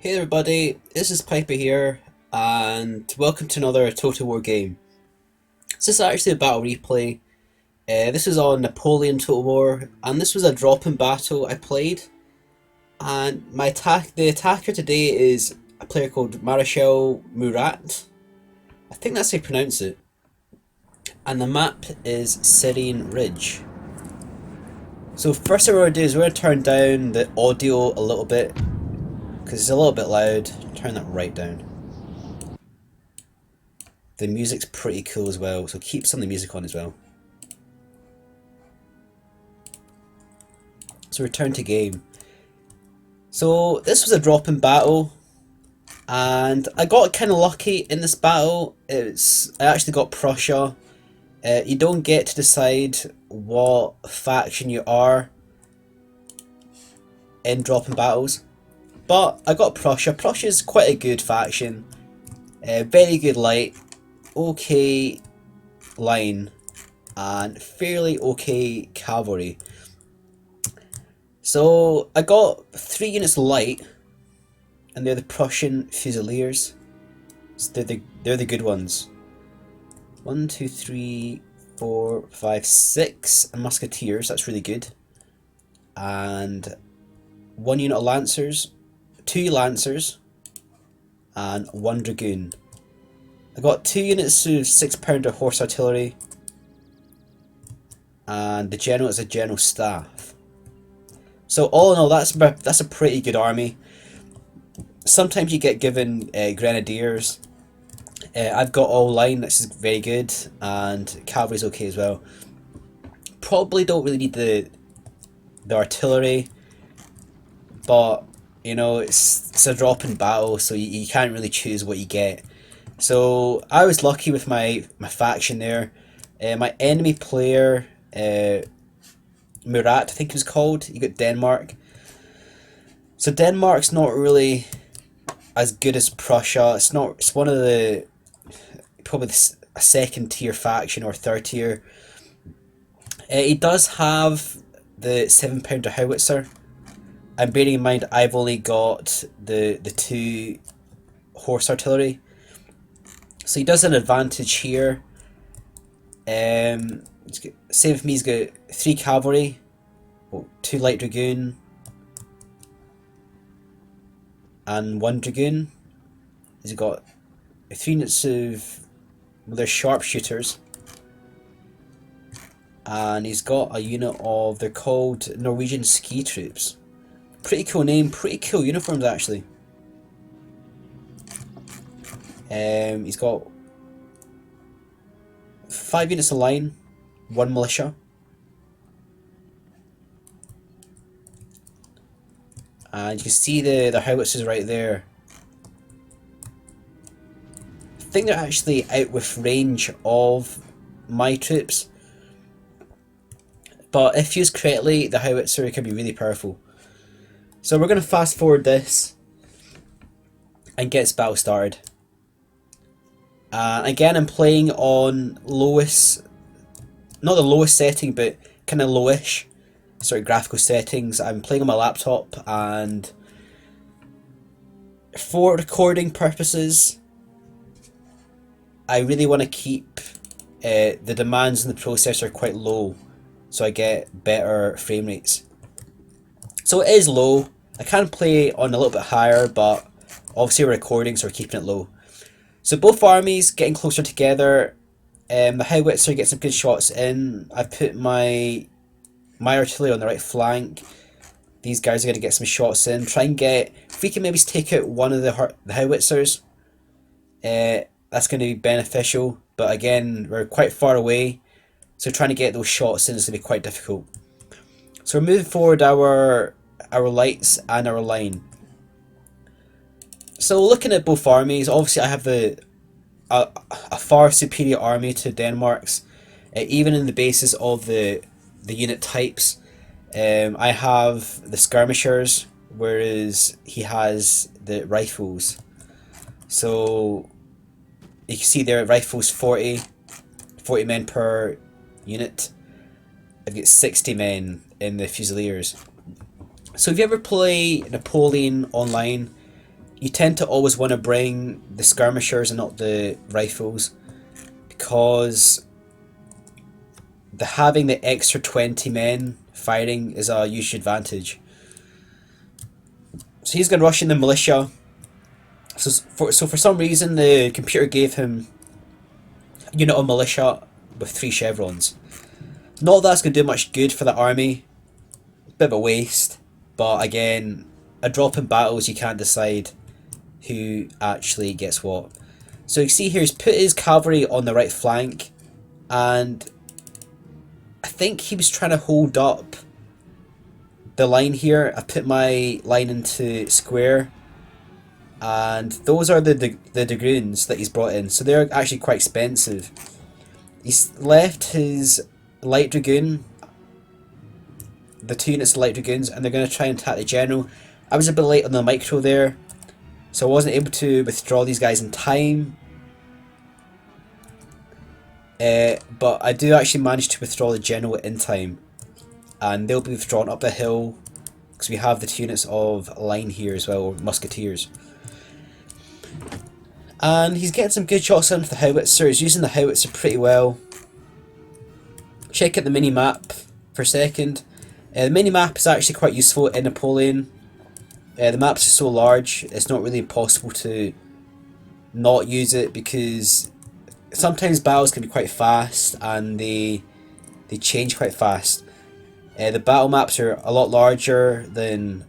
Hey everybody, this is Piper here, and welcome to another Total War game. This is actually a battle replay. This was on Napoleon Total War, and this was a drop-in battle I played. And the attacker today is a player called Marshal Murat. I think that's how you pronounce it. And the map is Syrian Ridge. So first thing we're going to do is we're going to turn down the audio a little bit, because it's a little bit loud. Turn that right down. The music's pretty cool as well, so keep some of the music on as well. So return to game. So this was a drop-in battle, and I got kind of lucky in this battle. I actually got Prussia. You don't get to decide what faction you are in drop-in battles, but I got Prussia. Prussia's quite a good faction. Very good light, okay line, and fairly okay cavalry. So I got 3 units light, and they're the Prussian Fusiliers. So they're the good ones. 1, 2, 3, 4, 5, 6 Musketeers. That's really good. And 1 unit of Lancers, 2 Lancers, and 1 Dragoon. I got 2 units of 6-pounder horse artillery, and the general is a general staff. So all in all, that's a pretty good army. Sometimes you get given grenadiers. I've got all line, which is very good, and cavalry's okay as well. Probably don't really need the artillery, but you know it's a drop-in battle, so you can't really choose what you get. So I was lucky with my faction there. My enemy player, Murat, I think it was called. You got Denmark. So Denmark's not really as good as Prussia. It's one of the probably a second tier faction or third tier. It does have the 7-pounder howitzer, and bearing in mind I've only got the 2 horse artillery, so he does have an advantage here. Same with me, he's got 3 cavalry, 2 light dragoon, and 1 dragoon. He's got 3 units of, well, they're sharpshooters, and he's got a unit of, they're called Norwegian ski troops. Pretty cool name, pretty cool uniforms actually. He's got 5 units of line, 1 militia, and you can see the howitzers right there. I think they're actually out with range of my troops, but if used correctly, the howitzer can be really powerful. So we're going to fast forward this and get this battle started. Again, I'm playing on lowest, not the lowest setting, but kind of lowish sort of graphical settings. I'm playing on my laptop, and for recording purposes, I really want to keep the demands in the processor quite low, so I get better frame rates. So it is low. I can play on a little bit higher, but obviously we're recording, so we're keeping it low. So both armies getting closer together. The howitzer gets some good shots in. I've put my artillery on the right flank. These guys are going to get some shots in. Try and get, if we can maybe take out one of the howitzers, that's going to be beneficial. But again, we're quite far away, so trying to get those shots in is going to be quite difficult. So we're moving forward our lights and our line. So looking at both armies, obviously I have a far superior army to Denmark's, even in the basis of the unit types. I have the skirmishers, whereas he has the rifles. So you can see there, rifles 40 men per unit. I've got 60 men in the Fusiliers. So if you ever play Napoleon online, you tend to always want to bring the skirmishers and not the rifles, because having the extra 20 men firing is a huge advantage. So he's going to rush in the militia. So for some reason the computer gave him a unit of militia with 3 chevrons. Not that that's going to do much good for the army. Bit of a waste. But again, a drop in battles, you can't decide who actually gets what. So you see here he's put his cavalry on the right flank, and I think he was trying to hold up the line here. I put my line into square, and those are the dragoons that he's brought in, so they're actually quite expensive. He's left his light dragoon, the 2 units of light dragoons, and they're going to try and attack the general. I was a bit late on the micro there, so I wasn't able to withdraw these guys in time. But I do actually manage to withdraw the general in time, and they'll be withdrawn up the hill because we have the 2 units of line here as well, or musketeers. And he's getting some good shots into the howitzer. He's using the howitzer pretty well. Check out the mini map for a second. The mini map is actually quite useful in Napoleon. The maps are so large, it's not really possible to not use it, because sometimes battles can be quite fast and they change quite fast. The battle maps are a lot larger than,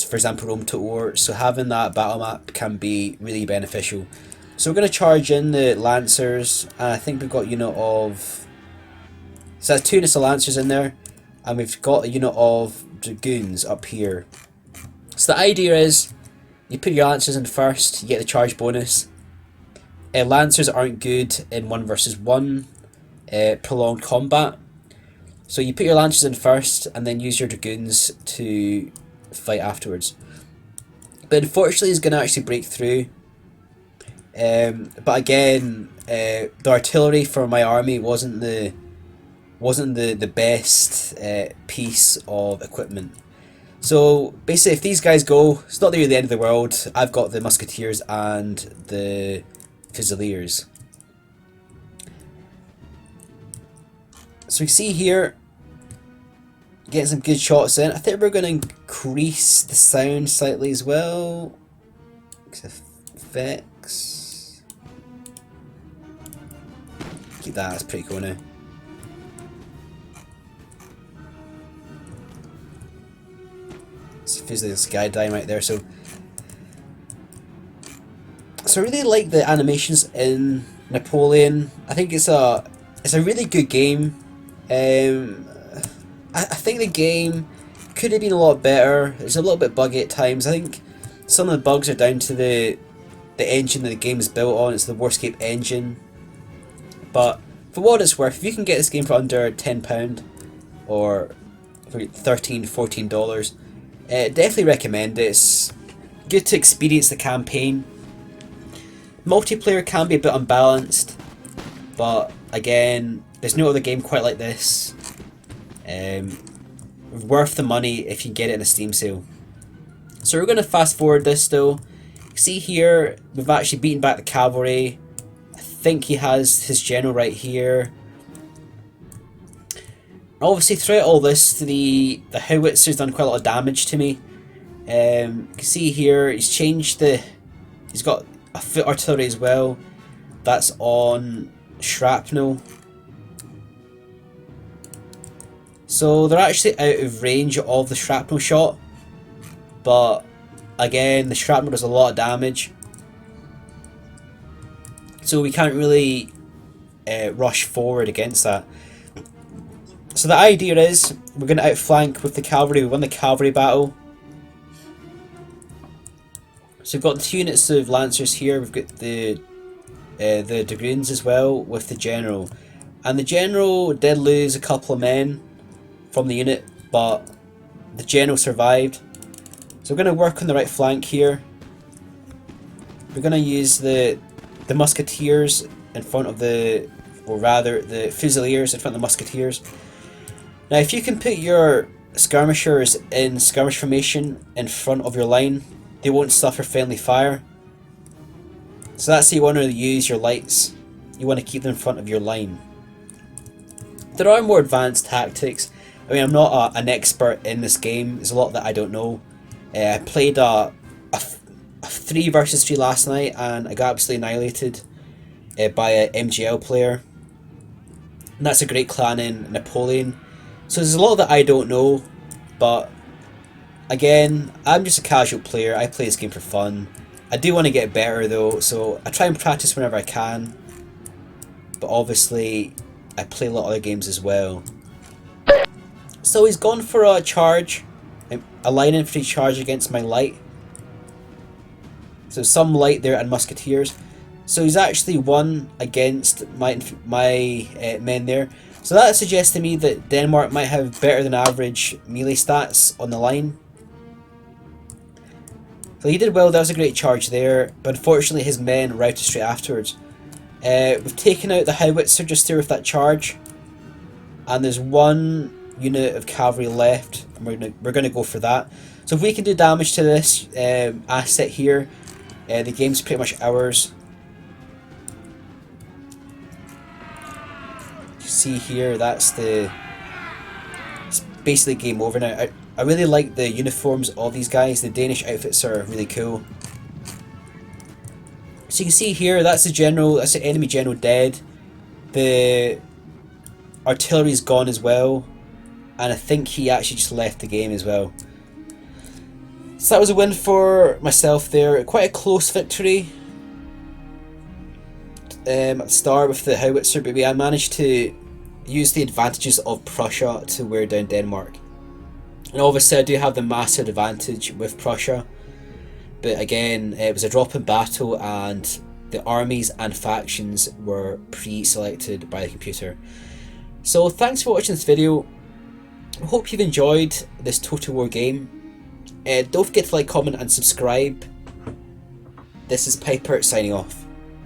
for example, Rome Total War, so having that battle map can be really beneficial. So we're going to charge in the Lancers, and I think we've got a unit of... So that's 2 units of Lancers in there, and we've got a unit of Dragoons up here. So the idea is, you put your Lancers in first, you get the charge bonus. Lancers aren't good in 1 versus 1 prolonged combat. So you put your Lancers in first, and then use your Dragoons to fight afterwards. But unfortunately he's going to actually break through. But again, the artillery for my army wasn't the best piece of equipment. So basically, if these guys go, it's not really the end of the world. I've got the musketeers and the fusiliers. So we see here, getting some good shots in. I think we're going to increase the sound slightly as well. Effects. Keep that, that's pretty cool now. It feels like a sky dying right there. So I really like the animations in Napoleon. I think it's a really good game. I think the game could have been a lot better. It's a little bit buggy at times. I think some of the bugs are down to the engine that the game is built on. It's the Warscape engine. But for what it's worth, if you can get this game for under £10 or for $13, $14, definitely recommend it. It's good to experience the campaign. Multiplayer can be a bit unbalanced, but again, there's no other game quite like this. Worth the money if you get it in a Steam sale. So we're going to fast forward this though. See here, we've actually beaten back the cavalry. I think he has his general right here. Obviously throughout all this, the howitzer's done quite a lot of damage to me. You can see here, he's got a foot artillery as well. That's on shrapnel. So they're actually out of range of the shrapnel shot. But again, the shrapnel does a lot of damage. So we can't really rush forward against that. So the idea is, we're going to outflank with the cavalry. We won the cavalry battle. So we've got the 2 units of lancers here. We've got the dragoons as well with the general. And the general did lose a couple of men from the unit, but the general survived. So we're going to work on the right flank here. We're going to use the musketeers in front of the, or rather the fusiliers in front of the musketeers. Now if you can put your skirmishers in skirmish formation in front of your line, they won't suffer friendly fire. So that's how you want to use your lights. You want to keep them in front of your line. There are more advanced tactics. I mean, I'm not an expert in this game. There's a lot that I don't know. I played a 3 versus 3 last night and I got absolutely annihilated by an MGL player. And that's a great clan in Napoleon. So there's a lot that I don't know, but again, I'm just a casual player. I play this game for fun. I do want to get better though, so I try and practice whenever I can. But obviously, I play a lot of other games as well. So he's gone for a charge, a line infantry charge against my light. So some light there and musketeers. So he's actually won against my men there. So that suggests to me that Denmark might have better than average melee stats on the line. So he did well, that was a great charge there, but unfortunately his men routed straight afterwards. We've taken out the howitzer just there with that charge, and there's one unit of cavalry left, and we're gonna go for that. So if we can do damage to this asset here, the game's pretty much ours. You see here, it's basically game over now. I really like the uniforms of these guys. The Danish outfits are really cool. So you can see here, that's the general, that's the enemy general dead. The artillery's gone as well, and I think he actually just left the game as well. So that was a win for myself there. Quite a close victory at the start with the howitzer, but I managed to use the advantages of Prussia to wear down Denmark. And obviously I do have the massive advantage with Prussia, but again it was a drop in battle and the armies and factions were pre-selected by the computer. So thanks for watching this video. I hope you've enjoyed this Total War game. Don't forget to like, comment and subscribe. This is Piper signing off.